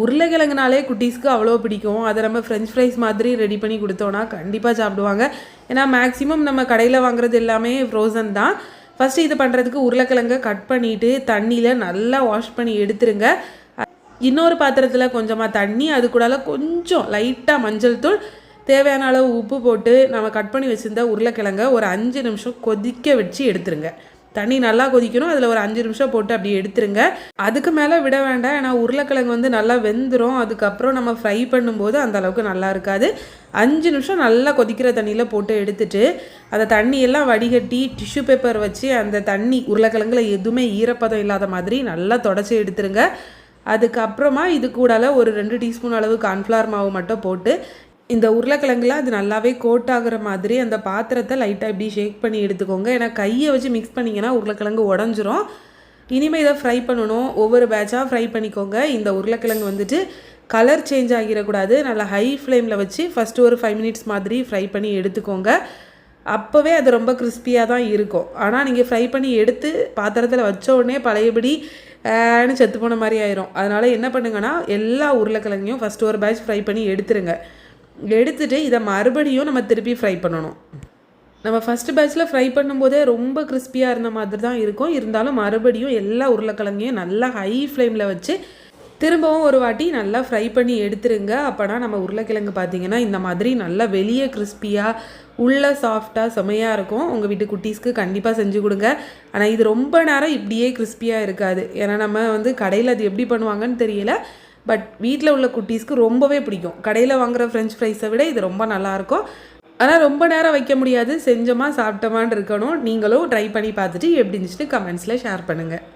உருளைக்கிழங்குனாலே குட்டீஸ்க்கு அவ்வளோ பிடிக்கும். அதை நம்ம ஃப்ரெஞ்ச் ஃப்ரைஸ் மாதிரி ரெடி பண்ணி கொடுத்தோன்னா கண்டிப்பாக சாப்பிடுவாங்க. ஏன்னா மேக்ஸிமம் நம்ம கடையில் வாங்குறது எல்லாமே ஃப்ரோசன் தான். ஃபஸ்ட்டு இது பண்ணுறதுக்கு உருளைக்கிழங்கை கட் பண்ணிவிட்டு தண்ணியில் நல்லா வாஷ் பண்ணி எடுத்துருங்க. இன்னொரு பாத்திரத்தில் கொஞ்சமாக தண்ணி, அது கூட கொஞ்சம் லைட்டாக மஞ்சள் தூள், தேவையான அளவு உப்பு போட்டு நம்ம கட் பண்ணி வச்சுருந்த உருளைக்கிழங்கை ஒரு 5 நிமிஷம் கொதிக்க வச்சு எடுத்துருங்க. தண்ணி நல்லா கொதிக்கணும், அதில் ஒரு 5 நிமிஷம் போட்டு அப்படி எடுத்துருங்க. அதுக்கு மேலே விட வேண்டாம், ஏன்னா உருளைக்கிழங்கு நல்லா வெந்துடும். அதுக்கப்புறம் நம்ம ஃப்ரை பண்ணும்போது அந்த அளவுக்கு நல்லா இருக்காது. 5 நிமிஷம் நல்லா கொதிக்கிற தண்ணியில் போட்டு எடுத்துட்டு அந்த தண்ணியெல்லாம் வடிகட்டி டிஷ்யூ பேப்பர் வச்சு அந்த தண்ணி உருளைக்கிழங்குல எதுவுமே ஈரப்பதம் இல்லாத மாதிரி நல்லா தொடச்சி எடுத்துருங்க. அதுக்கப்புறமா இது கூட ஒரு 2 டீஸ்பூன் அளவு கார்ன்ஃப்ளவர் மாவு மட்டும் போட்டு இந்த உருளைக்கிழங்குல அது நல்லாவே கோட் ஆகிற மாதிரி அந்த பாத்திரத்தை லைட்டாக இப்படி ஷேக் பண்ணி எடுத்துக்கோங்க. ஏன்னா கையை வச்சு மிக்ஸ் பண்ணிங்கன்னா உருளைக்கிழங்கு உடஞ்சிரும். இனிமேல் இதை ஃப்ரை பண்ணணும். ஒவ்வொரு பேட்சாக ஃப்ரை பண்ணிக்கோங்க. இந்த உருளைக்கிழங்கு கலர் சேஞ்ச் ஆகிடக்கூடாது. நல்லா ஹை ஃப்ளேமில் வச்சு ஃபஸ்ட்டு ஒரு 5 மினிட்ஸ் மாதிரி ஃப்ரை பண்ணி எடுத்துக்கோங்க. அப்போவே அது ரொம்ப கிறிஸ்பியாக தான் இருக்கும். ஆனால் நீங்கள் ஃப்ரை பண்ணி எடுத்து பாத்திரத்தில் வச்ச உடனே பழையபடி செத்து போன மாதிரி ஆயிரும். அதனால் என்ன பண்ணுங்கன்னா எல்லா உருளைக்கிழங்கையும் ஃபஸ்ட்டு ஒரு பேட்ச் ஃப்ரை பண்ணி எடுத்துருங்க. எடுத்துகிட்டு இதை மறுபடியும் நம்ம திருப்பி ஃப்ரை பண்ணணும். நம்ம ஃபஸ்ட்டு பேட்சில் ஃப்ரை பண்ணும்போதே ரொம்ப கிறிஸ்பியாக இருந்த மாதிரி தான் இருக்கும். இருந்தாலும் மறுபடியும் எல்லா உருளைக்கிழங்கையும் நல்லா ஹை ஃப்ளேமில் வச்சு திரும்பவும் ஒரு வாட்டி நல்லா ஃப்ரை பண்ணி எடுத்துருங்க. அப்போனா நம்ம உருளைக்கிழங்கு பார்த்திங்கன்னா இந்த மாதிரி நல்லா வெளியே கிறிஸ்பியாக உள்ள சாஃப்டாக செமையாக இருக்கும். உங்கள் வீட்டு குட்டீஸ்க்கு கண்டிப்பாக செஞ்சு கொடுங்க. ஆனால் இது ரொம்ப நேரம் இப்படியே கிறிஸ்பியாக இருக்காது. ஏன்னா நம்ம கடையில் அது எப்படி பண்ணுவாங்கன்னு தெரியல. பட் வீட்டில் உள்ள குட்டீஸ்க்கு ரொம்பவே பிடிக்கும். கடையில் வாங்குகிற ஃப்ரெஞ்ச் ஃப்ரைஸை விட இது ரொம்ப நல்லாயிருக்கும். ஆனால் ரொம்ப நேரம் வைக்க முடியாது. செஞ்சோமா சாப்பிட்டோமான்னு இருக்கணும். நீங்களும் ட்ரை பண்ணி பார்த்துட்டு எப்படி இருந்துச்சுன்னு கமெண்ட்ஸில் ஷேர் பண்ணுங்கள்.